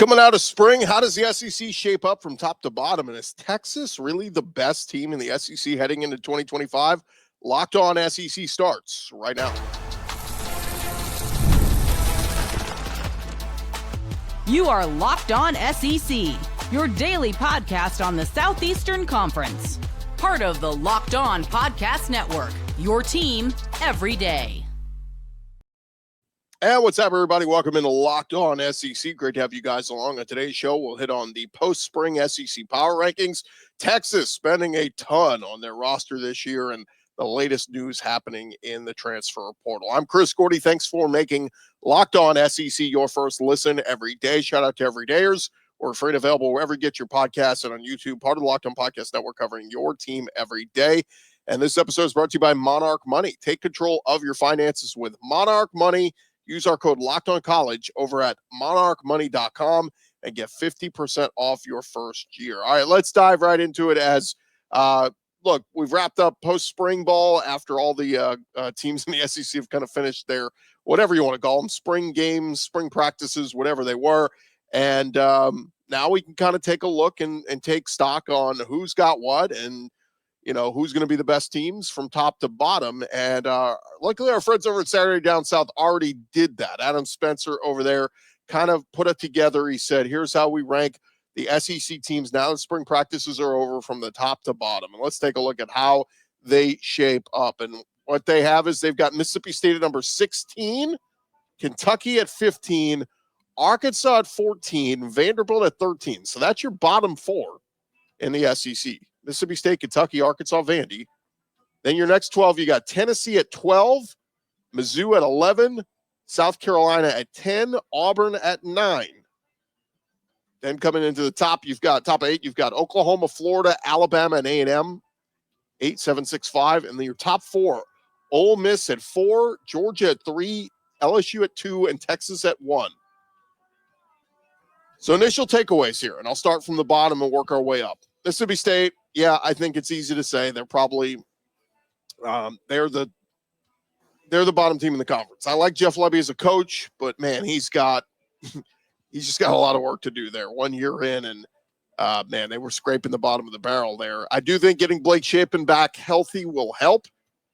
Coming out of spring, how does the SEC shape up from top to bottom? And is Texas really the best team in the SEC heading into 2025? Locked On SEC starts right now. You are Locked On SEC, your daily podcast on the Southeastern Conference. Part of the Locked On Podcast Network, your team every day. And what's up, everybody? Welcome into Locked On SEC. Great to have you guys along. On today's show, we'll hit on the post-spring SEC power rankings. Texas spending a ton on their roster this year and the latest news happening in the transfer portal. I'm Chris Gordy. Thanks for making Locked On SEC your first listen every day. Shout out to everydayers. We're free and available wherever you get your podcasts and on YouTube, part of the Locked On Podcast Network, covering your team every day. And this episode is brought to you by Monarch Money. Take control of your finances with Monarch Money. Use our code LOCKEDONCollege over at monarchmoney.com and get 50% off your first year. All right, let's dive right into it as, look, we've wrapped up post-spring ball after all the teams in the SEC have kind of finished their, whatever you want to call them, spring games, spring practices, whatever they were. And now we can kind of take a look and take stock on who's got what and, you know, who's going to be the best teams from top to bottom. And luckily our friends over at Saturday Down South already did that. Adam Spencer over there kind of put it together. He said, here's how we rank the SEC teams now that spring practices are over from the top to bottom. And let's take a look at how they shape up. And what they have is they've got Mississippi State at number 16, Kentucky at 15, Arkansas at 14, Vanderbilt at 13. So that's your bottom four in the SEC. Mississippi State, Kentucky, Arkansas, Vandy. Then your next 12, you got Tennessee at 12, Mizzou at 11, South Carolina at 10, Auburn at 9. Then coming into the top, you've got top 8, you've got Oklahoma, Florida, Alabama, and A&M, 8, 7, 6, 5. And then your top 4, Ole Miss at 4, Georgia at 3, LSU at 2, and Texas at 1. So initial takeaways here, and I'll start from the bottom and work our way up. Mississippi State, yeah, I think it's easy to say they're probably they're the bottom team in the conference. I like Jeff Lebby as a coach, but man, he's just got a lot of work to do there. 1 year in, and man, they were scraping the bottom of the barrel there. I do think getting Blake Shapen back healthy will help.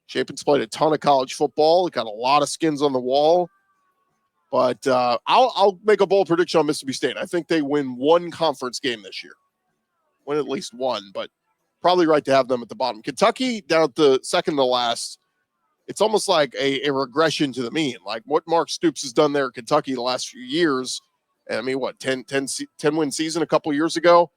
Shapen's played a ton of college football. He got a lot of skins on the wall. But I'll make a bold prediction on Mississippi State. I think they win one conference game this year. Win at least one, but probably right to have them at the bottom. Kentucky down at the second to last. It's almost like a regression to the mean. Like what Mark Stoops has done there in Kentucky the last few years. And I mean, what, 10 win season a couple years ago?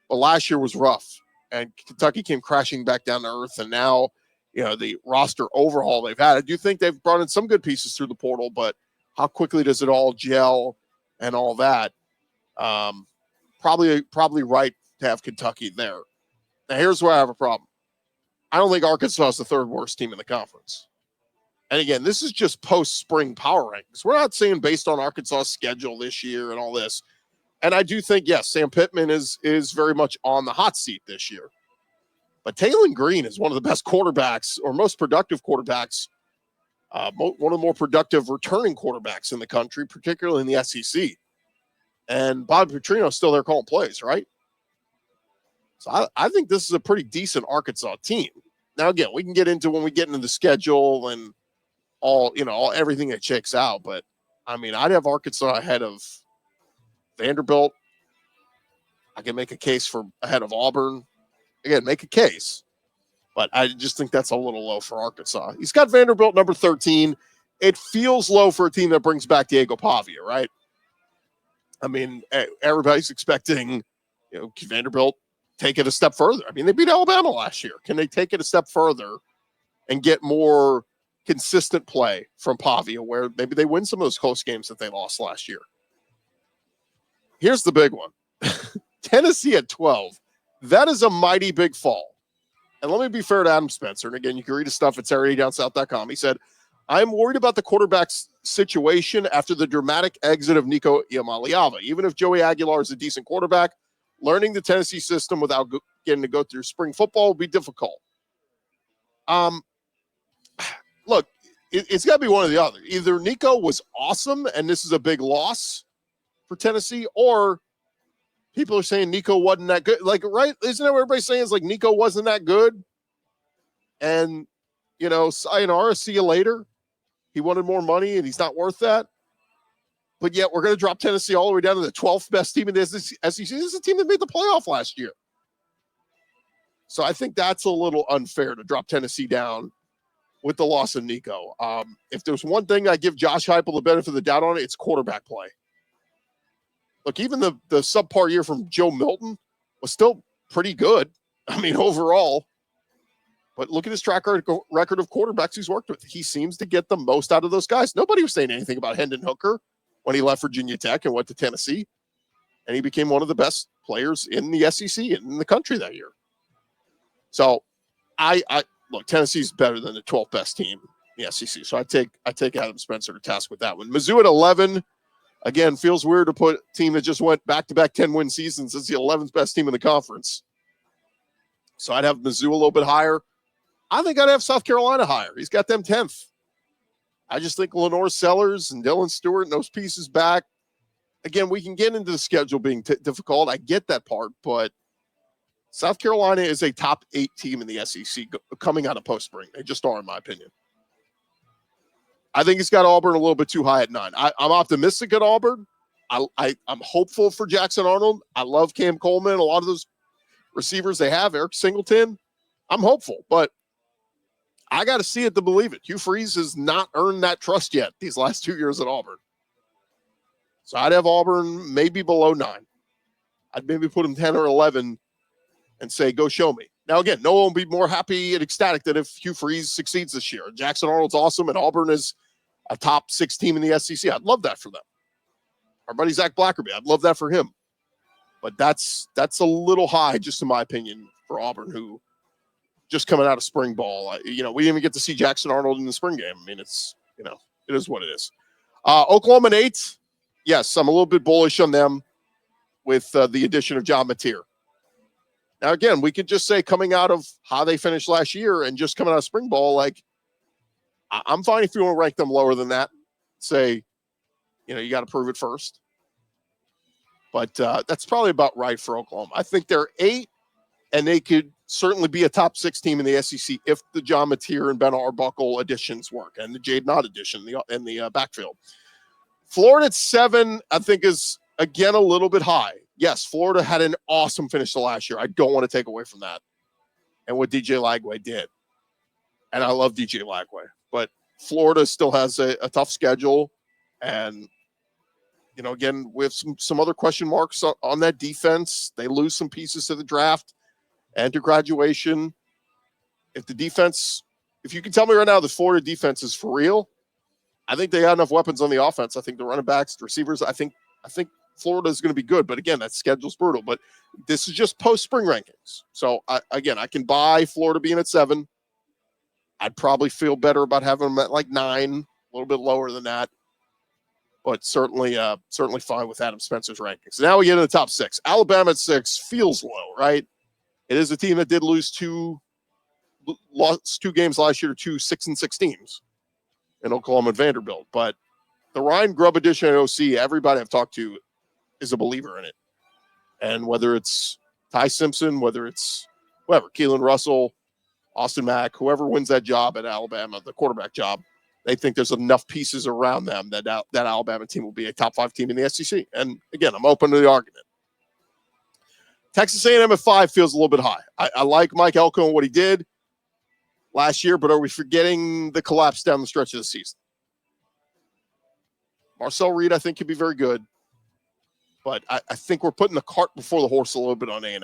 But last year was rough. And Kentucky came crashing back down to earth. And now, you know, the roster overhaul they've had. I do think they've brought in some good pieces through the portal, but how quickly does it all gel and all that? Probably right to have Kentucky there. Now, here's where I have a problem. I don't think Arkansas is the third worst team in the conference. And again, this is just post-spring power rankings. We're not saying based on Arkansas' schedule this year and all this. And I do think, yes, Sam Pittman is very much on the hot seat this year. But Taylen Green is one of the best quarterbacks or most productive quarterbacks, one of the more productive returning quarterbacks in the country, particularly in the SEC. And Bobby Petrino's still there calling plays, right? So I think this is a pretty decent Arkansas team. Now, again, we can get into when we get into the schedule and everything that shakes out. But, I mean, I'd have Arkansas ahead of Vanderbilt. I can make a case for ahead of Auburn. Again, make a case. But I just think that's a little low for Arkansas. He's got Vanderbilt number 13. It feels low for a team that brings back Diego Pavia, right? I mean, everybody's expecting, Vanderbilt take it a step further. I mean, they beat Alabama last year. Can they take it a step further and get more consistent play from Pavia where maybe they win some of those close games that they lost last year? Here's the big one. Tennessee at 12. That is a mighty big fall. And let me be fair to Adam Spencer. And again, you can read his stuff at SaturdayDownSouth.com. He said, I'm worried about the quarterback's situation after the dramatic exit of Nico Iamaleava. Even if Joey Aguilar is a decent quarterback, learning the Tennessee system without getting to go through spring football will be difficult. Look, it's got to be one or the other. Either Nico was awesome, and this is a big loss for Tennessee, or people are saying Nico wasn't that good. Like, right? Isn't that what everybody's saying? Is like Nico wasn't that good? And, sayonara, see you later. He wanted more money and he's not worth that. But yet we're going to drop Tennessee all the way down to the 12th best team in the SEC. This is a team that made the playoff last year. So I think that's a little unfair to drop Tennessee down with the loss of Nico. If there's one thing I give Josh Heupel the benefit of the doubt on, it's quarterback play. Look, even the subpar year from Joe Milton was still pretty good. I mean, overall. But look at his track record of quarterbacks he's worked with. He seems to get the most out of those guys. Nobody was saying anything about Hendon Hooker when he left Virginia Tech and went to Tennessee. And he became one of the best players in the SEC and in the country that year. So I look, Tennessee's better than the 12th best team in the SEC. So I take Adam Spencer to task with that one. Mizzou at 11. Again, feels weird to put a team that just went back-to-back 10-win seasons as the 11th best team in the conference. So I'd have Mizzou a little bit higher. I think I'd have South Carolina higher. He's got them 10th. I just think Lenore Sellers and Dylan Stewart and those pieces back. Again, we can get into the schedule being difficult. I get that part, but South Carolina is a top 8 team in the SEC coming out of post-spring. They just are, in my opinion. I think he's got Auburn a little bit too high at 9. I'm optimistic at Auburn. I'm hopeful for Jackson Arnold. I love Cam Coleman. A lot of those receivers they have, Eric Singleton. I'm hopeful, but I got to see it to believe it. Hugh Freeze has not earned that trust yet these last 2 years at Auburn. So I'd have Auburn maybe below 9. I'd maybe put him 10 or 11 and say, go show me. Now, again, no one will be more happy and ecstatic than if Hugh Freeze succeeds this year. Jackson Arnold's awesome, and Auburn is a top 6 team in the SEC. I'd love that for them. Our buddy Zach Blackerby, I'd love that for him. But that's a little high, just in my opinion, for Auburn, who just coming out of spring ball. We didn't even get to see Jackson Arnold in the spring game. I mean, it is what it is. Oklahoma at 8. Yes, I'm a little bit bullish on them with the addition of John Mateer. Now, again, we could just say coming out of how they finished last year and just coming out of spring ball, like, I'm fine if you want to rank them lower than that. Say, you got to prove it first. But that's probably about right for Oklahoma. I think they're 8, and they could certainly be a top 6 team in the SEC if the John Mateer and Ben Arbuckle additions work, and the Jade Knott addition in the backfield. Florida at 7, I think, is, again, a little bit high. Yes, Florida had an awesome finish to last year. I don't want to take away from that and what DJ Lagway did. And I love DJ Lagway. But Florida still has a tough schedule. And, again, with some other question marks on that defense. They lose some pieces to the draft and to graduation. If you can tell me right now the Florida defense is for real, I think they got enough weapons on the offense. I think the running backs, the receivers, I think Florida is going to be good. But again, that schedule's brutal. But this is just post-spring rankings. So, I can buy Florida being at 7. I'd probably feel better about having them at like 9, a little bit lower than that. But certainly fine with Adam Spencer's rankings. So now we get into the top 6. Alabama at 6 feels low, right? It is a team that did lost 2 games last year to 2 6-6 teams in Oklahoma and Vanderbilt. But the Ryan Grubb addition at OC, everybody I've talked to is a believer in it. And whether it's Ty Simpson, whether it's whoever, Keelan Russell, Austin Mack, whoever wins that job at Alabama, the quarterback job, they think there's enough pieces around them that Alabama team will be a top 5 team in the SEC. And again, I'm open to the argument. Texas A&M at 5 feels a little bit high. I like Mike Elko and what he did last year, but are we forgetting the collapse down the stretch of the season? Marcel Reed, I think, could be very good. But I think we're putting the cart before the horse a little bit on A&M.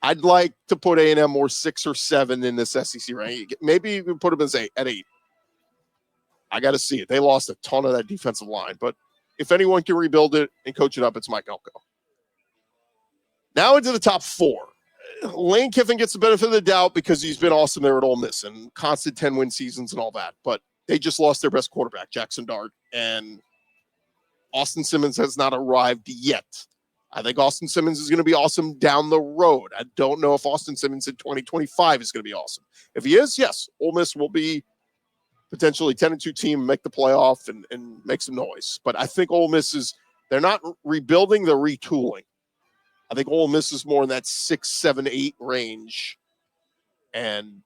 I'd like to put A&M more 6 or 7 in this SEC rank. Maybe we put them at 8. I got to see it. They lost a ton of that defensive line. But if anyone can rebuild it and coach it up, it's Mike Elko. Now into the top 4. Lane Kiffin gets the benefit of the doubt because he's been awesome there at Ole Miss and constant 10-win seasons and all that. But they just lost their best quarterback, Jackson Dart, and Austin Simmons has not arrived yet. I think Austin Simmons is going to be awesome down the road. I don't know if Austin Simmons in 2025 is going to be awesome. If he is, yes, Ole Miss will be potentially 10-2 team, make the playoff and make some noise. But I think Ole Miss They're not rebuilding, they're retooling. I think Ole Miss is more in that 6, 7, 8 range and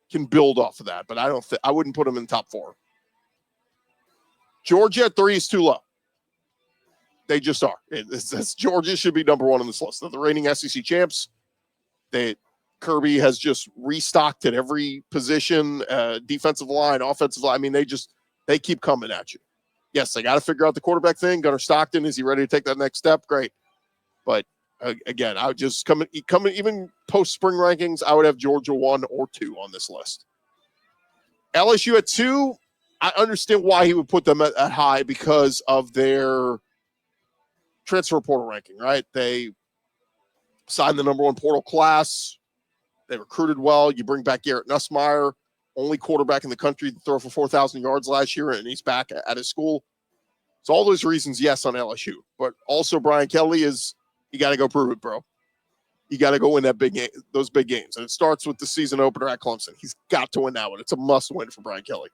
can build off of that. But I wouldn't put them in the top 4. Georgia at 3 is too low. They just are. Georgia should be number 1 on this list. They're the reigning SEC champs. Kirby has just restocked at every position, defensive line, offensive line. I mean, they keep coming at you. Yes, they got to figure out the quarterback thing. Gunnar Stockton, is he ready to take that next step? Great. But again, I would just come even post spring rankings, I would have Georgia 1 or 2 on this list. LSU at 2, I understand why he would put them at high because of their transfer portal ranking, right? They signed the number 1 portal class. They recruited well. You bring back Garrett Nussmeier, only quarterback in the country to throw for 4,000 yards last year, and he's back at his school. So all those reasons, yes, on LSU. But also Brian Kelly you got to go prove it, bro. You got to go win those big games. And it starts with the season opener at Clemson. He's got to win that one. It's a must win for Brian Kelly.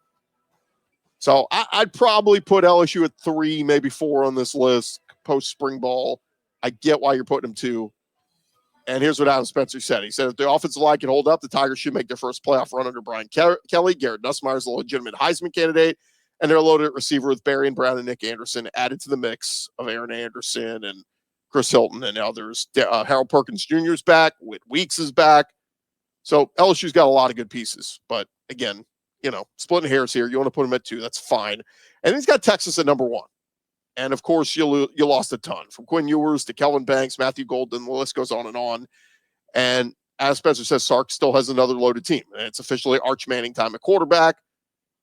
So I'd probably put LSU at 3, maybe 4 on this list, post spring ball. I get why you're putting them 2. And here's what Adam Spencer said. He said, if the offensive line can hold up, the Tigers should make their first playoff run under Brian Kelly. Garrett Nussmeier is a legitimate Heisman candidate, and they're loaded at receiver with Barry and Brown and Nick Anderson added to the mix of Aaron Anderson and Chris Hilton and others. Harold Perkins Jr. is back. Whit Weeks is back. So LSU's got a lot of good pieces. But again, splitting hairs here. You want to put them at 2. That's fine. And he's got Texas at number 1. And, of course, you lost a ton. From Quinn Ewers to Kelvin Banks, Matthew Golden, the list goes on and on. And as Spencer says, Sark still has another loaded team. And it's officially Arch Manning time at quarterback.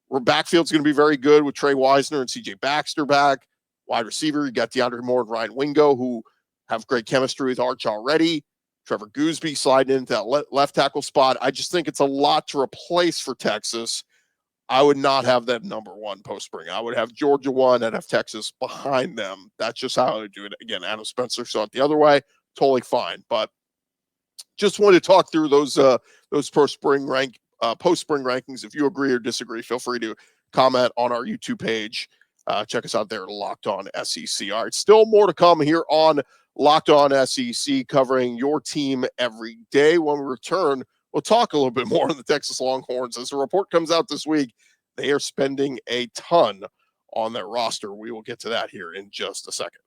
Where backfield's going to be very good with Trey Wisner and C.J. Baxter back. Wide receiver, you got DeAndre Moore and Ryan Wingo, who have great chemistry with Arch already. Trevor Gooseby sliding into that left tackle spot. I just think it's a lot to replace for Texas. I would not have them number 1 post spring. I would have Georgia 1 and have Texas behind them. That's just how I would do it. Again, Adam Spencer saw it the other way. Totally fine. But just wanted to talk through those post spring rankings. If you agree or disagree, feel free to comment on our YouTube page. Check us out there at Locked On SEC. All right, still more to come here on Locked On SEC, covering your team every day. When we return, we'll talk a little bit more on the Texas Longhorns. As the report comes out this week, they are spending a ton on their roster. We will get to that here in just a second.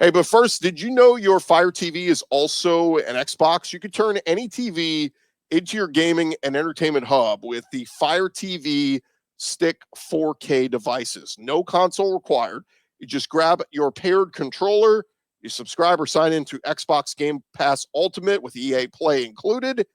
Hey, but first, did you know your Fire TV is also an Xbox? You could turn any TV into your gaming and entertainment hub with the Fire TV Stick 4K devices. No console required. You just grab your paired controller, you subscribe or sign into Xbox Game Pass Ultimate with EA Play included,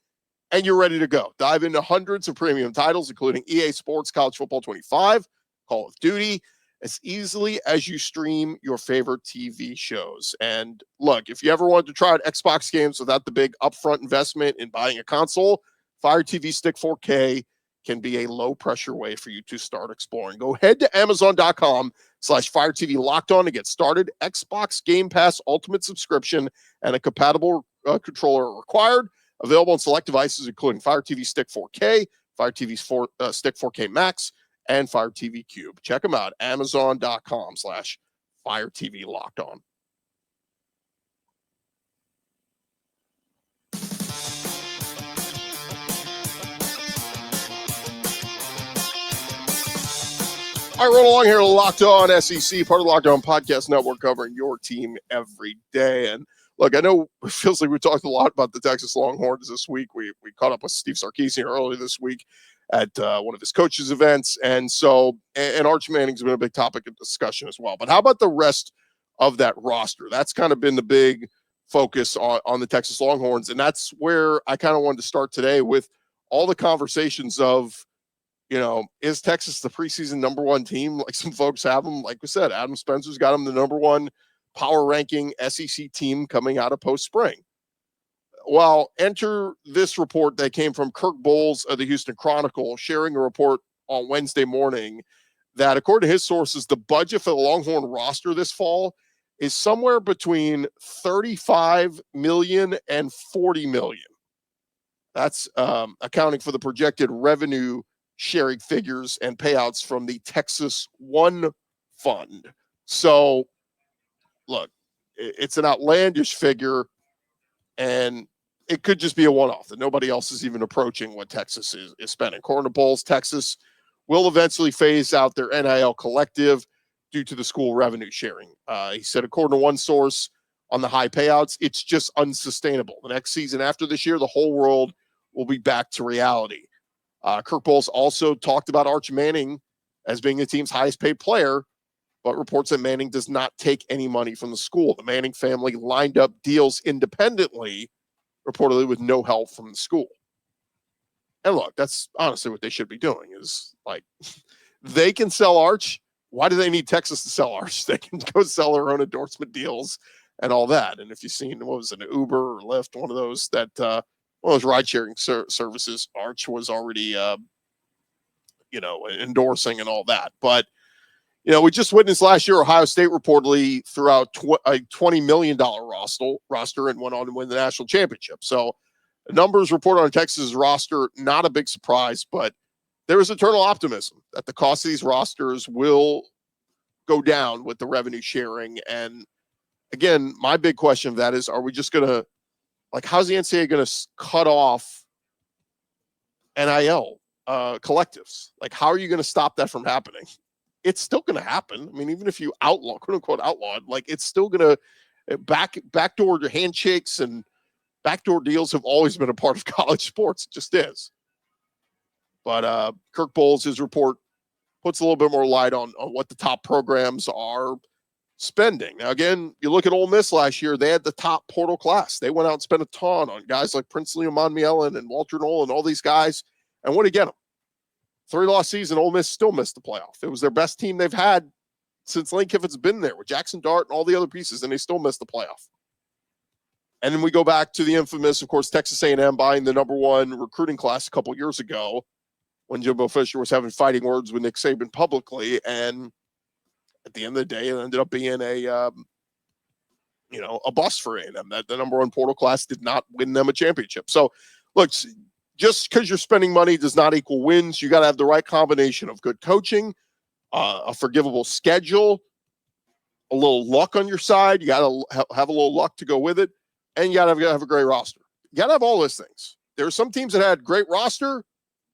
and you're ready to go. Dive into hundreds of premium titles, including EA Sports College Football 25, Call of Duty, as easily as you stream your favorite TV shows. And look, if you ever wanted to try out Xbox games without the big upfront investment in buying a console, Fire TV Stick 4K can be a low-pressure way for you to start exploring. Go head to Amazon.com/Fire TV Locked On to get started. Xbox Game Pass Ultimate subscription and a compatible controller are required. Available on select devices, including Fire TV Stick 4K, Fire TV Stick 4K Max, and Fire TV Cube. Check them out. Amazon.com/Fire TV Locked On. All right, roll along here to Locked On SEC, part of the Locked On Podcast Network, covering your team every day. And look, I know it feels like we talked a lot about the Texas Longhorns this week. We caught up with Steve Sarkisian earlier this week at one of his coaches' events. And so, and Arch Manning's been a big topic of discussion as well. But how about the rest of that roster? That's kind of been the big focus on the Texas Longhorns. And that's where I kind of wanted to start today with all the conversations of, is Texas the preseason number 1 team? Like some folks have them. Like we said, Adam Spencer's got them the number 1 power ranking SEC team coming out of post spring. Well, enter this report that came from Kirk Bowles of the Houston Chronicle, sharing a report on Wednesday morning that, according to his sources, the budget for the Longhorn roster this fall is somewhere between $35 million and $40 million. That's accounting for the projected revenue sharing figures and payouts from the Texas One Fund. So, look, it's an outlandish figure, and it could just be a one-off that nobody else is even approaching what Texas is spending. According to Bowles, Texas will eventually phase out their NIL collective due to the school revenue sharing. He said, according to one source on the high payouts, it's just unsustainable. The next season after this year, the whole world will be back to reality. Kirk Bowles also talked about Arch Manning as being the team's highest paid player, but reports that Manning does not take any money from the school. The Manning family lined up deals independently, reportedly with no help from the school. And look, that's honestly what they should be doing is like, they can sell Arch. Why do they need Texas to sell Arch? They can go sell their own endorsement deals and all that. And if you've seen, what was it, an Uber or Lyft, one of those that, one of those ride-sharing services, Arch was already, endorsing and all that. But, we just witnessed last year, Ohio State reportedly threw out a $20 million roster and went on to win the national championship. So the numbers reported on Texas' roster, not a big surprise, but there is eternal optimism that the cost of these rosters will go down with the revenue sharing. And again, my big question of that is, are we just going to, how's the NCAA going to cut off NIL collectives? How are you going to stop that from happening? It's still going to happen. I mean, even if you outlaw, quote unquote, outlawed, it's still going to backdoor handshakes and backdoor deals have always been a part of college sports. It just is. But Kirk Bowles, his report puts a little bit more light on what the top programs are spending. Now, again, you look at Ole Miss last year, they had the top portal class. They went out and spent a ton on guys like Princely Amonmielen and Walter Knoll and all these guys. And what did he get them? 3-loss season, Ole Miss still missed the playoff. It was their best team they've had since Lane Kiffin's been there with Jackson Dart and all the other pieces, and they still missed the playoff. And then we go back to the infamous, of course, Texas A&M buying the number one recruiting class a couple years ago when Jimbo Fisher was having fighting words with Nick Saban publicly. And at the end of the day, it ended up being a bust for A&M. That the number one portal class did not win them a championship. So, look, just because you're spending money does not equal wins. You got to have the right combination of good coaching, a forgivable schedule, a little luck on your side. You got to have a little luck to go with it, and you got to have a great roster. You got to have all those things. There are some teams that had great roster,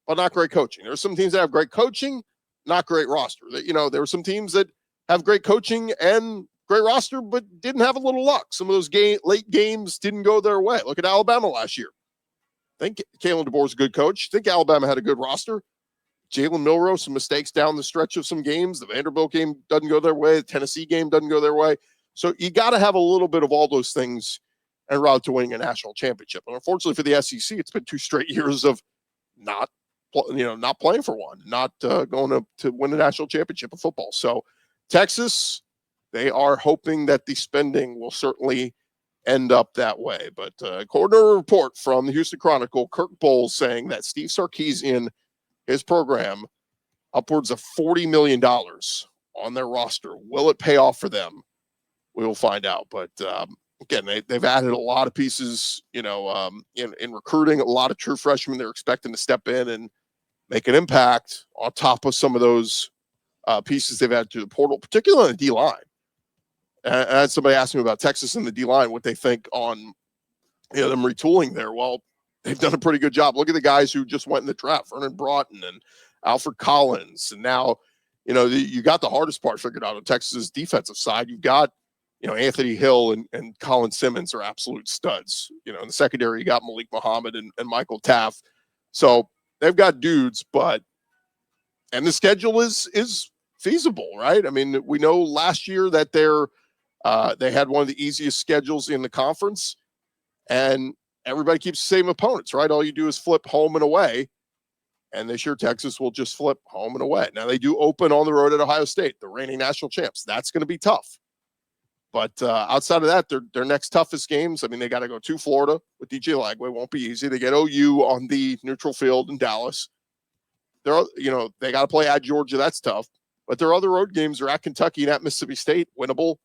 but not great coaching. There are some teams that have great coaching, not great roster. There are some teams that have great coaching and great roster, but didn't have a little luck. Some of those late games didn't go their way. Look at Alabama last year. I think Kalen DeBoer's a good coach. I think Alabama had a good roster. Jalen Milroe, some mistakes down the stretch of some games. The Vanderbilt game doesn't go their way. The Tennessee game doesn't go their way. So you got to have a little bit of all those things en route to winning a national championship. And unfortunately for the SEC, it's been 2 straight years of not playing for one, not going to win a national championship of football. So Texas, they are hoping that the spending will certainly end up that way. But according to a report from the Houston Chronicle, Kirk Bowles saying that Steve Sarkisian, his program, upwards of $40 million on their roster. Will it pay off for them? We will find out. But again, they've added a lot of pieces, in recruiting, a lot of true freshmen they're expecting to step in and make an impact on top of some of those pieces they've added to the portal, particularly on the D-line. And I had somebody ask me about Texas and the D-line, what they think on them retooling there. Well, they've done a pretty good job. Look at the guys who just went in the draft, Vernon Broughton and Alfred Collins. And now, you got the hardest part figured out on Texas' defensive side. You've got, Anthony Hill and Colin Simmons are absolute studs. In the secondary, you got Malik Muhammad and Michael Taft. So they've got dudes, and the schedule is feasible, right? I mean, we know last year that they had one of the easiest schedules in the conference, and everybody keeps the same opponents, right? All you do is flip home and away. And this year, Texas will just flip home and away. Now, they do open on the road at Ohio State, the reigning national champs. That's going to be tough. But outside of that, their next toughest games, I mean, they got to go to Florida with DJ Lagway. Won't be easy. They get OU on the neutral field in Dallas. They got to play at Georgia. That's tough. But their other road games are at Kentucky and at Mississippi State, winnable.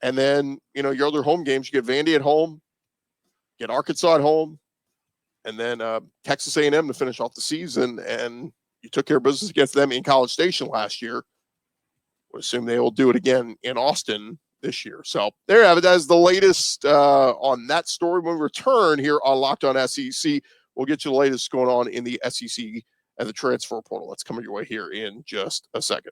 And then, your other home games, you get Vandy at home, get Arkansas at home, and then Texas A&M to finish off the season. And You took care of business against them in College Station last year. We'll assume they will do it again in Austin this year. So there you have it. That is the latest on that story. When we return here on Locked On SEC, we'll get you the latest going on in the SEC and the transfer portal. That's coming your way here in just a second.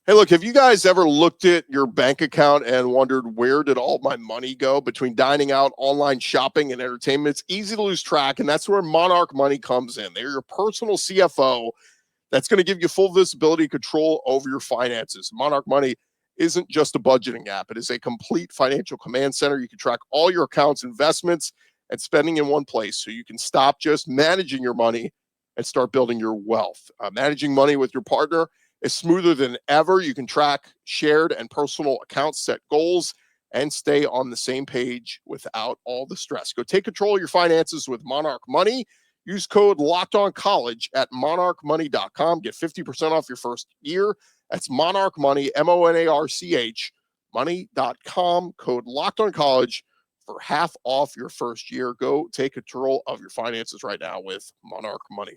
Hey, look, have you guys ever looked at your bank account and wondered, where did all my money go? Between dining out, online shopping, and entertainment, it's easy to lose track, and that's where Monarch Money comes in. They're your personal CFO that's going to give you full visibility and control over your finances. Monarch Money isn't just a budgeting app. It is a complete financial command center. You can track all your accounts, investments, and spending in one place, so you can stop just managing your money and start building your wealth. Managing money with your partner is smoother than ever. You can track shared and personal accounts, set goals, and stay on the same page without all the stress. Go take control of your finances with Monarch Money. Use code LOCKEDONCOLLEGE at monarchmoney.com. Get 50% off your first year. That's Monarch Money, MONARCH, money.com. Code LOCKEDONCOLLEGE for half off your first year. Go take control of your finances right now with Monarch Money.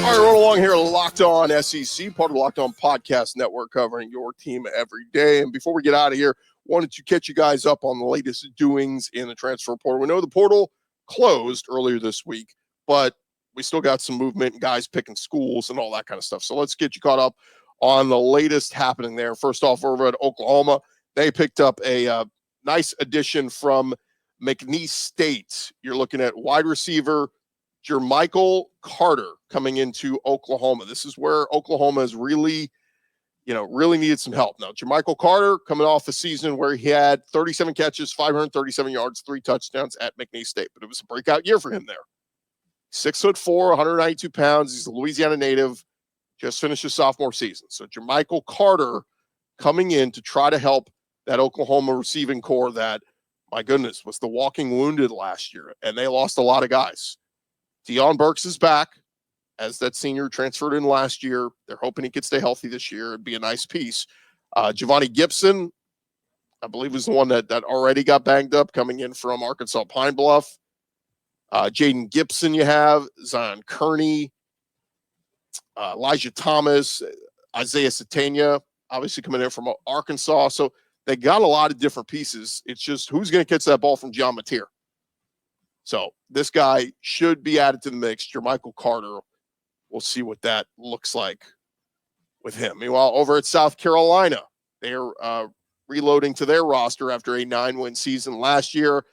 All right, roll along here, Locked On SEC, part of the Locked On Podcast Network, covering your team every day. And before we get out of here, wanted to catch you guys up on the latest doings in the transfer portal. We know the portal closed earlier this week, but we still got some movement and guys picking schools and all that kind of stuff. So let's get you caught up on the latest happening there. First off, over at Oklahoma, they picked up a nice addition from McNeese State. You're looking at wide receiver Jer'Michael Carter coming into Oklahoma. This is where Oklahoma has really needed some help. Now, Jer'Michael Carter coming off a season where he had 37 catches, 537 yards, 3 touchdowns at McNeese State, but it was a breakout year for him there. 6'4", 192 pounds. He's a Louisiana native, just finished his sophomore season. So Jer'Michael Carter coming in to try to help that Oklahoma receiving core that, my goodness, was the walking wounded last year, and they lost a lot of guys. Deion Burks is back as that senior transferred in last year. They're hoping he could stay healthy this year. It'd be a nice piece. Giovanni Gibson, I believe, was the one that already got banged up coming in from Arkansas Pine Bluff. Jaden Gibson you have, Zion Kearney, Elijah Thomas, Isaiah Satania, obviously coming in from Arkansas. So they got a lot of different pieces. It's just who's going to catch that ball from John Mateer. So this guy should be added to the mix. Jer'Michael Carter, we'll see what that looks like with him. Meanwhile, over at South Carolina, they're reloading to their roster after a 9-win season last year.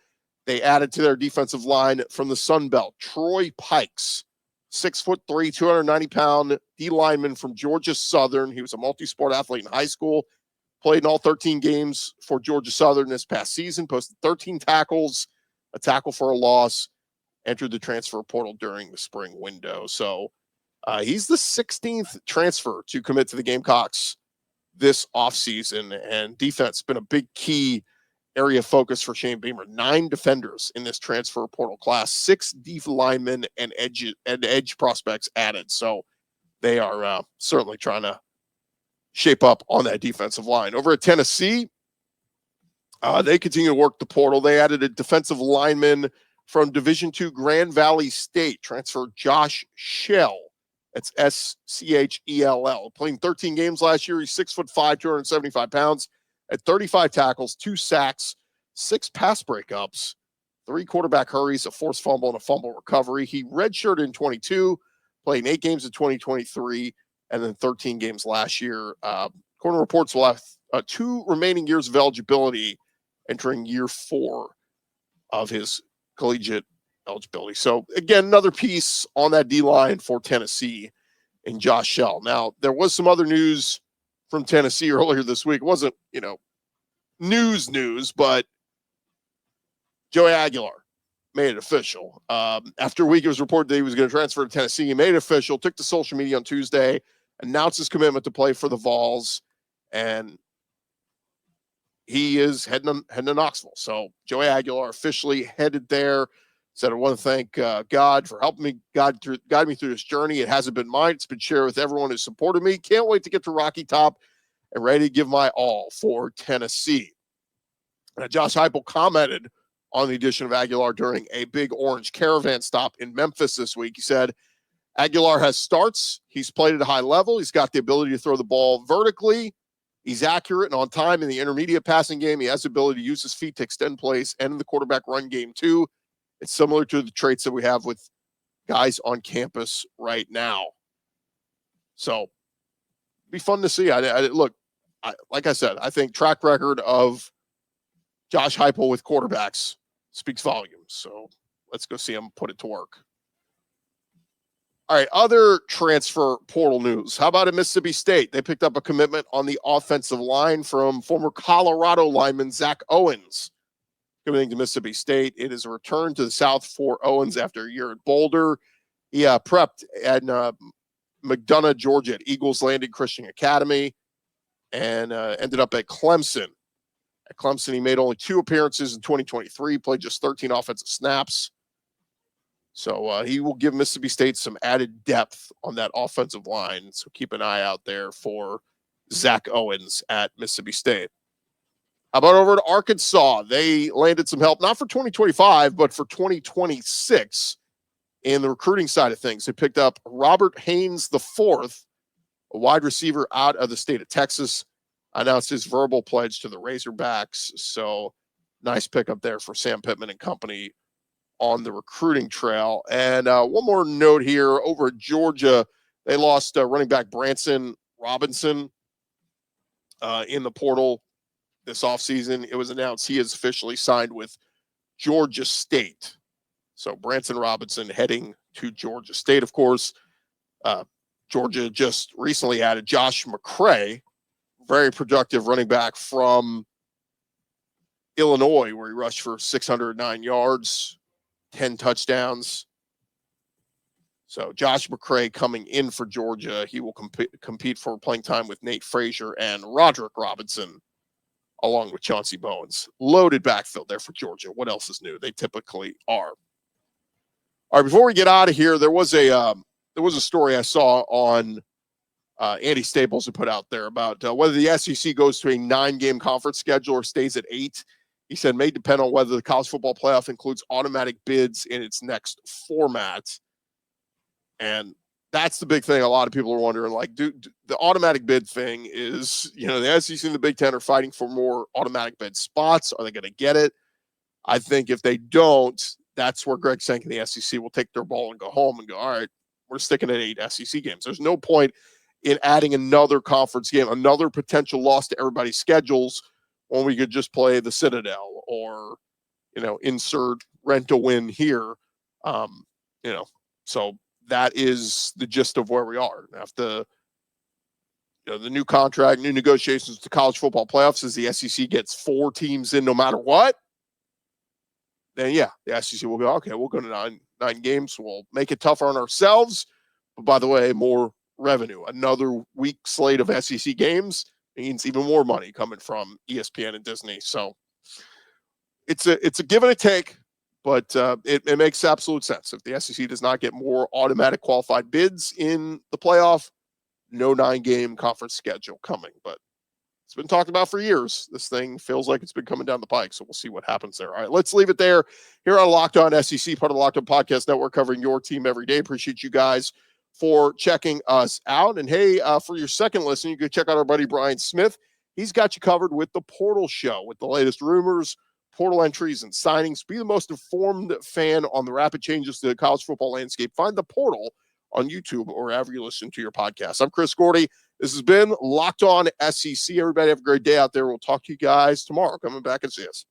They added to their defensive line from the Sun Belt, Troy Pikes, 6'3", 290-pound D lineman from Georgia Southern. He was a multi-sport athlete in high school, played in all 13 games for Georgia Southern this past season, posted 13 tackles, a tackle for a loss, entered the transfer portal during the spring window. So he's the 16th transfer to commit to the Gamecocks this offseason, and defense has been a big key area of focus for Shane Beamer. 9 defenders in this transfer portal class, 6 deep linemen and edge prospects added. So they are certainly trying to shape up on that defensive line. Over at Tennessee, they continue to work the portal. They added a defensive lineman from Division II Grand Valley State, transfer Josh Shell. That's Schell. Playing 13 games last year. He's 6'5", 275 pounds, at 35 tackles, 2 sacks, 6 pass breakups, 3 quarterback hurries, a forced fumble, and a fumble recovery. He redshirted in 22, playing 8 games in 2023, and then 13 games last year. Corner reports will have 2 remaining years of eligibility entering year 4 of his collegiate eligibility. So again, another piece on that D-line for Tennessee in Josh Shell. Now, there was some other news from Tennessee earlier this week. It wasn't, news, but Joey Aguilar made it official. After a week, it was reported that he was going to transfer to Tennessee. He made it official, took to social media on Tuesday, announced his commitment to play for the Vols, and he is heading to Knoxville. So Joey Aguilar officially headed there. Said, I want to thank God for helping me, guide me through this journey. It hasn't been mine. It's been shared with everyone who supported me. Can't wait to get to Rocky Top and ready to give my all for Tennessee. Josh Heupel commented on the addition of Aguilar during a big orange caravan stop in Memphis this week. He said, Aguilar has starts. He's played at a high level. He's got the ability to throw the ball vertically. He's accurate and on time in the intermediate passing game. He has the ability to use his feet to extend plays and in the quarterback run game too. It's similar to the traits that we have with guys on campus right now. So it'd be fun to see. Like I said, I think track record of Josh Heupel with quarterbacks speaks volumes. So let's go see him put it to work. All right, other transfer portal news. How about at Mississippi State? They picked up a commitment on the offensive line from former Colorado lineman Zach Owens. Committing to Mississippi State. It is a return to the South for Owens after a year at Boulder. He prepped at McDonough, Georgia at Eagles Landing Christian Academy and ended up at Clemson. At Clemson, he made only 2 appearances in 2023, played just 13 offensive snaps. So he will give Mississippi State some added depth on that offensive line. So keep an eye out there for Zach Owens at Mississippi State. How about over to Arkansas? They landed some help, not for 2025, but for 2026 in the recruiting side of things. They picked up Robert Haynes IV, a wide receiver out of the state of Texas, announced his verbal pledge to the Razorbacks. So nice pickup there for Sam Pittman and company on the recruiting trail. And one more note here over at Georgia, they lost running back Branson Robinson in the portal this offseason. It was announced he is officially signed with Georgia State. So Branson Robinson heading to Georgia State. Of course, Georgia just recently added Josh McCray, very productive running back from Illinois, where he rushed for 609 yards, 10 touchdowns. So Josh McCray coming in for Georgia. He will compete for playing time with Nate Frazier and Roderick Robinson, along with Chauncey Bowens. Loaded backfield there for Georgia. What else is new? They typically are. All right, before we get out of here, there was a story I saw on Andy Staples who put out there about whether the SEC goes to a 9-game conference schedule or stays at 8. He said may depend on whether the college football playoff includes automatic bids in its next format. And that's the big thing a lot of people are wondering, like, the automatic bid thing is, the SEC and the Big Ten are fighting for more automatic bid spots. Are they going to get it? I think if they don't, that's where Greg Sankey and the SEC will take their ball and go home and go, all right, we're sticking at 8 SEC games. There's no point in adding another conference game, another potential loss to everybody's schedules when we could just play the Citadel or, insert rent a win here. So that is the gist of where we are. After the new contract, new negotiations to college football playoffs, as the SEC gets 4 teams in no matter what, then yeah, the SEC will go, okay, we'll go to nine games. We'll make it tougher on ourselves. But by the way, more revenue. Another week slate of SEC games means even more money coming from ESPN and Disney. So it's a give and a take, but it makes absolute sense. If the SEC does not get more automatic qualified bids in the playoff, no 9-game conference schedule coming. But it's been talked about for years. This thing feels like it's been coming down the pike, so we'll see what happens there. All right, let's leave it there. Here on Locked On SEC, part of the Locked On Podcast Network, covering your team every day. Appreciate you guys for checking us out. And hey, for your second listen, you can check out our buddy Brian Smith. He's got you covered with the Portal Show, with the latest rumors, portal entries, and signings. Be the most informed fan on the rapid changes to the college football landscape. Find the Portal on YouTube or wherever you listen to your podcast. I'm Chris Gordy. This has been Locked On SEC. Everybody have a great day out there. We'll talk to you guys tomorrow. Coming back and see us.